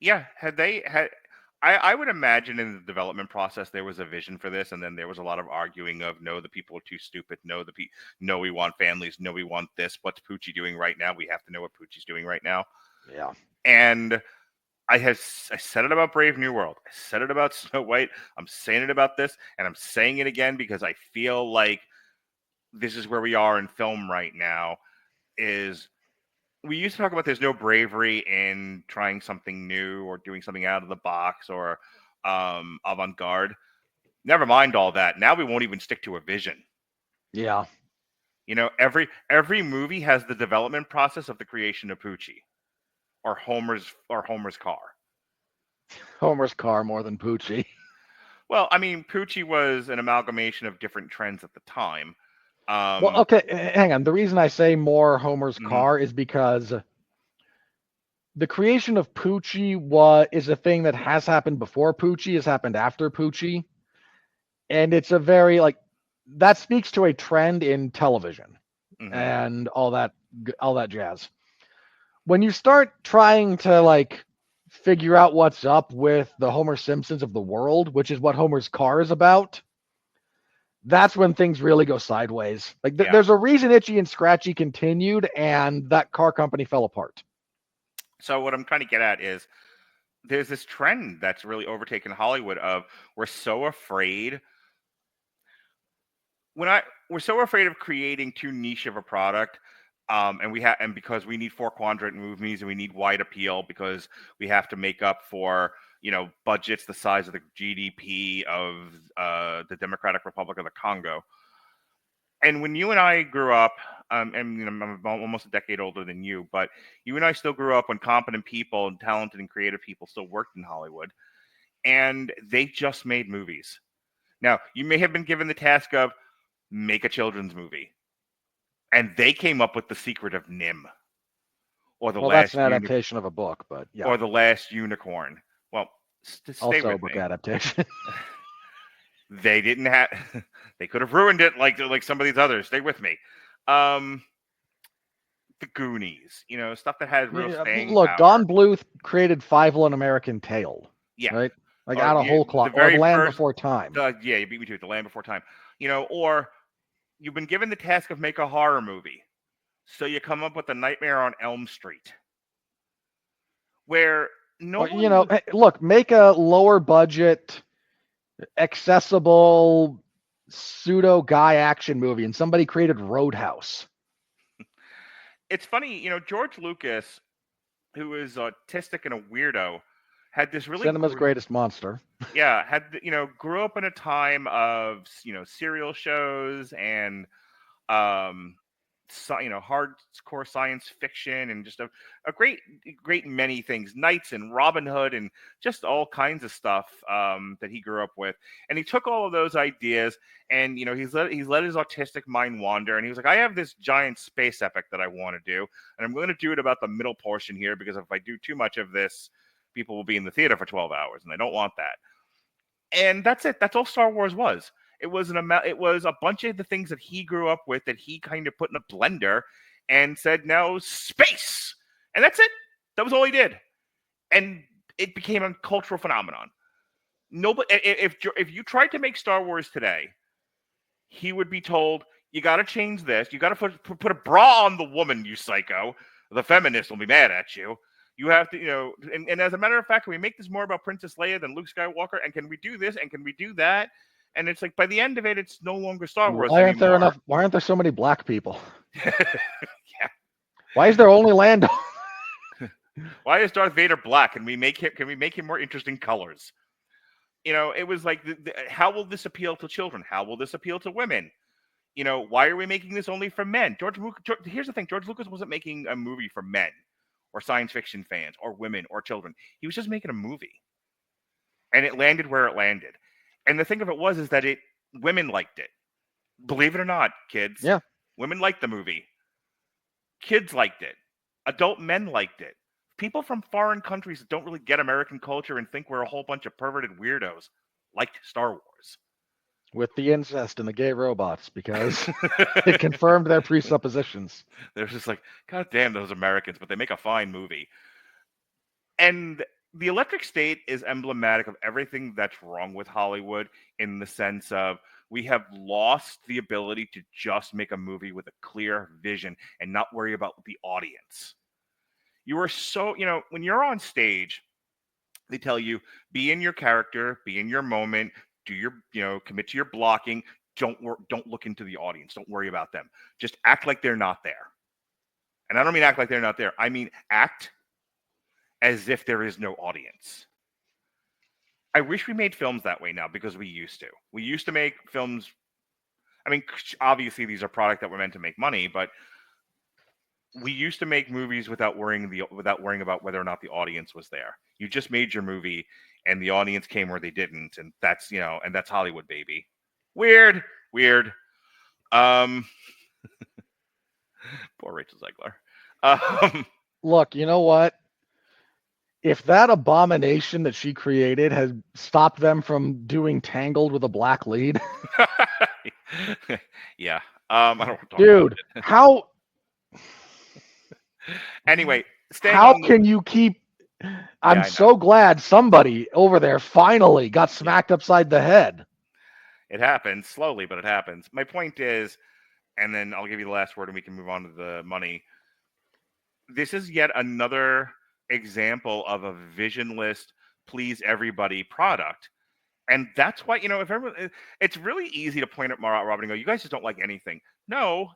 Yeah, had they had, I would imagine in the development process there was a vision for this, and then there was a lot of arguing of no, the people are too stupid. No, we want families. No, we want this. What's Poochie doing right now? We have to know what Poochie's doing right now. Yeah. And I said it about Brave New World. I said it about Snow White. I'm saying it about this, and I'm saying it again because I feel like this is where we are in film right now. Is we used to talk about there's no bravery in trying something new or doing something out of the box or avant-garde. Never mind all that. Now we won't even stick to a vision. Yeah. You know, every movie has the development process of the creation of Poochie or Homer's car. Homer's car more than Poochie. Well, I mean, Poochie was an amalgamation of different trends at the time. Well, Um, okay, hang on. The reason I say more Homer's mhm, car is because the creation of Poochie is a thing that has happened before Poochie, has happened after Poochie, and it's a very like that speaks to a trend in television mhm. and all that jazz. When you start trying to like figure out what's up with the Homer Simpsons of the world, which is what Homer's car is about, that's when things really go sideways. Like Yeah. there's a reason Itchy and Scratchy continued and that car company fell apart. So what I'm trying to get at is there's this trend that's really overtaken Hollywood of we're so afraid when I we're so afraid of creating too niche of a product, and because we need four quadrant movies and we need wide appeal because we have to make up for budgets the size of the GDP of the Democratic Republic of the Congo. And when you and I grew up, and I'm almost a decade older than you, but you and I still grew up when competent people and talented and creative people still worked in Hollywood, and they just made movies. Now, you may have been given the task of make a children's movie. And they came up with The Secret of Nim or Well, that's an adaptation of a book, but yeah, The Last Unicorn. Well, stay also a with book me. adaptation. They didn't have they could have ruined it like some of these others. Stay with me. Um the Goonies, stuff that has real Yeah, staying look, power. Don Bluth created Five An American Tale, Yeah. right? Like Or out of whole cloth, the or The very Land first Before Time. yeah, you beat me to it, The Land Before Time. Or you've been given the task of make a horror movie. So you come up with a Nightmare on Elm Street, where no Or one. hey, look, make a lower budget, accessible pseudo guy action movie, and somebody created Roadhouse. It's funny, George Lucas, who is autistic and a weirdo, had this really Cinema's greatest monster. grew up in a time of serial shows and um hardcore science fiction and just a great many things, Knights and Robin Hood and just all kinds of stuff that he grew up with. And he took all of those ideas and he's let his autistic mind wander, and he was like, I have this giant space epic that I want to do, and I'm going to do it about the middle portion here, because if I do too much of this, people will be in the theater for 12 hours and I don't want that. And that's it. That's all Star Wars was. It was a bunch of the things that he grew up with that he kind of put in a blender and said, "Now space," and that's it. That was all he did, and it became a cultural phenomenon. Nobody, if you tried to make Star Wars today, he would be told, "You got to change this. You got to put a bra on the woman, you psycho. The feminists will be mad at you." You have to, and as a matter of fact, can we make this more about Princess Leia than Luke Skywalker? And can we do this? And can we do that? And it's like, by the end of it, it's no longer Star Wars anymore. Why aren't there so many black people? Yeah. Why is there only Lando? Why is Darth Vader black? Can we make him more interesting colors? It was like, how will this appeal to children? How will this appeal to women? Why are we making this only for men? Here's the thing: George Lucas wasn't making a movie for men or science fiction fans or women or children. He was just making a movie, and it landed where it landed. And the thing of it is that women liked it. Believe it or not, kids. Yeah. Women liked the movie. Kids liked it. Adult men liked it. People from foreign countries that don't really get American culture and think we're a whole bunch of perverted weirdos liked Star Wars. With the incest and the gay robots, because it confirmed their presuppositions. They're just like, God damn those Americans, but they make a fine movie. And the Electric State is emblematic of everything that's wrong with Hollywood in the sense of we have lost the ability to just make a movie with a clear vision and not worry about the audience. You are so, when you're on stage, they tell you be in your character, be in your moment, do your, commit to your blocking. Don't look into the audience. Don't worry about them. Just act like they're not there. And I don't mean act like they're not there. I mean act as if there is no audience. I wish we made films that way now because we used to. We used to make films. I mean, obviously these are product that were meant to make money, but we used to make movies without worrying about whether or not the audience was there. You just made your movie, and the audience came where they didn't, and that's Hollywood, baby. Weird, weird. Um, poor Rachel Zegler. Look, you know what? If that abomination that she created has stopped them from doing Tangled with a black lead, yeah. I don't want to talk dude, about it. how Anyway, staying how on. can you keep? Yeah, I'm I know. so glad somebody over there finally got Yeah, smacked upside the head. it happens slowly, but it happens. My point is, and then I'll give you the last word, and we can move on to the money. This is yet another example of a visionless, please everybody product. And that's why, if everyone, it's really easy to point at Robin and go, you guys just don't like anything. No,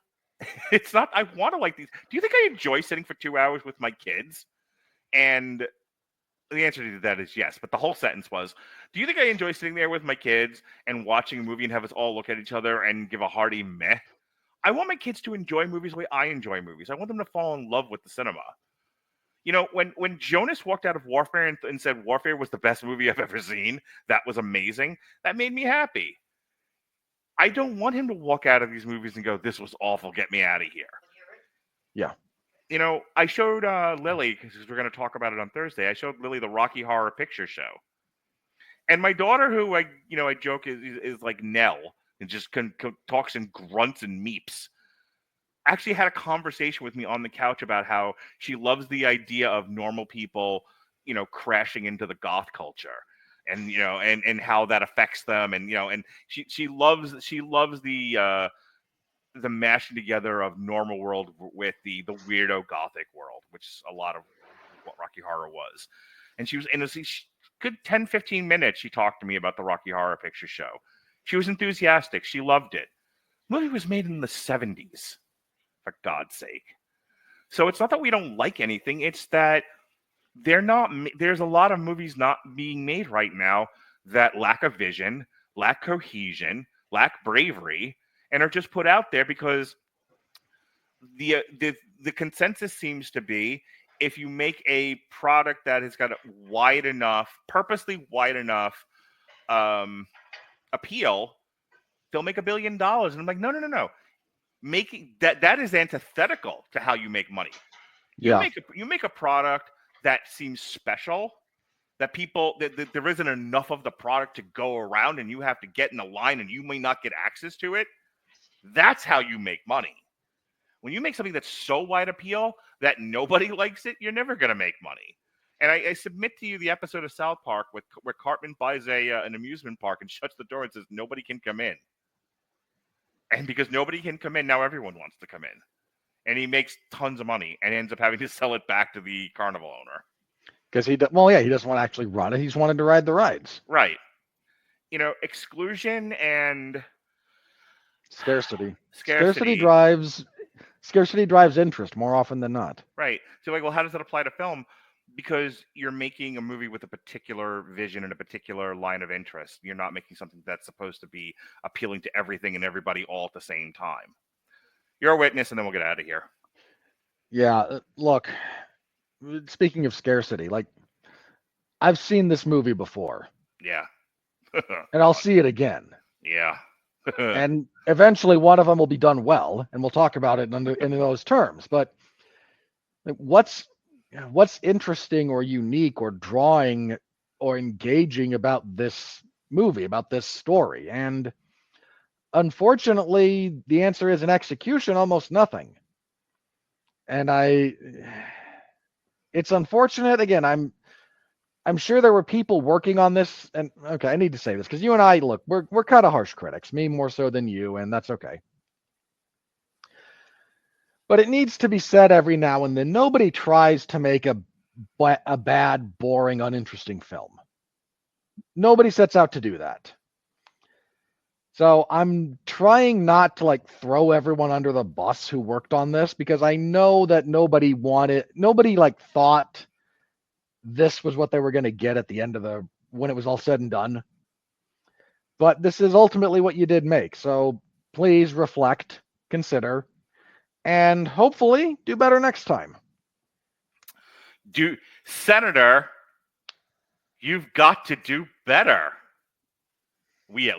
it's not. I want to like these. Do you think I enjoy sitting for 2 hours with my kids? And the answer to that is yes. But the whole sentence was, do you think I enjoy sitting there with my kids and watching a movie and have us all look at each other and give a hearty meh? I want my kids to enjoy movies the way I enjoy movies. I want them to fall in love with the cinema. When Jonas walked out of Warfare and said Warfare was the best movie I've ever seen, that was amazing. That made me happy. I don't want him to walk out of these movies and go, this was awful, get me out of here. Yeah. I showed Lily, because we're going to talk about it on Thursday, I showed Lily the Rocky Horror Picture Show. And my daughter, who I joke is like Nell, and just talks and grunts and meeps, actually had a conversation with me on the couch about how she loves the idea of normal people, crashing into the goth culture, and and how that affects them, and and she loves the mashing together of normal world with the weirdo gothic world, which is a lot of what Rocky Horror was. And she was in a good 10-15 minutes. She talked to me about the Rocky Horror Picture Show. She was enthusiastic. She loved it. The movie was made in the 70s, for God's sake. So it's not that we don't like anything. It's that they're not. There's a lot of movies not being made right now that lack a vision, lack cohesion, lack bravery, and are just put out there because the consensus seems to be if you make a product that has got a purposely wide enough appeal, they'll make $1 billion. And I'm like, no, no, no, no. Making that is antithetical to how you make money. Yeah. You make a product that seems special, that people that there isn't enough of the product to go around, and you have to get in a line, and you may not get access to it. That's how you make money. When you make something that's so wide appeal that nobody likes it, you're never going to make money. And I submit to you the episode of South Park where Cartman buys an amusement park and shuts the door and says nobody can come in. And because nobody can come in, now everyone wants to come in. And he makes tons of money and ends up having to sell it back to the carnival owner. Because he doesn't want to actually run it. He's wanted to ride the rides. Right. Exclusion and Scarcity. Scarcity drives interest more often than not. Right. So well, how does that apply to film? Because you're making a movie with a particular vision and a particular line of interest. You're not making something that's supposed to be appealing to everything and everybody all at the same time. You're a witness, and then we'll get out of here. Yeah, look, speaking of scarcity, like, I've seen this movie before. Yeah. And I'll see it again. Yeah. And eventually one of them will be done well, and we'll talk about it in those terms. But what's interesting or unique or drawing or engaging about this movie, about this story? And unfortunately, the answer is in execution, almost nothing. And it's unfortunate. Again, I'm sure there were people working on this, and okay, I need to say this because you and I, look, we're kind of harsh critics, me more so than you, and that's okay. But it needs to be said every now and then. Nobody tries to make a bad, boring, uninteresting film. Nobody sets out to do that. So I'm trying not to like throw everyone under the bus who worked on this because I know that nobody like thought this was what they were going to get at the end of when it was all said and done. But this is ultimately what you did make. So please reflect, consider, and hopefully do better next time. Senator, you've got to do better. We at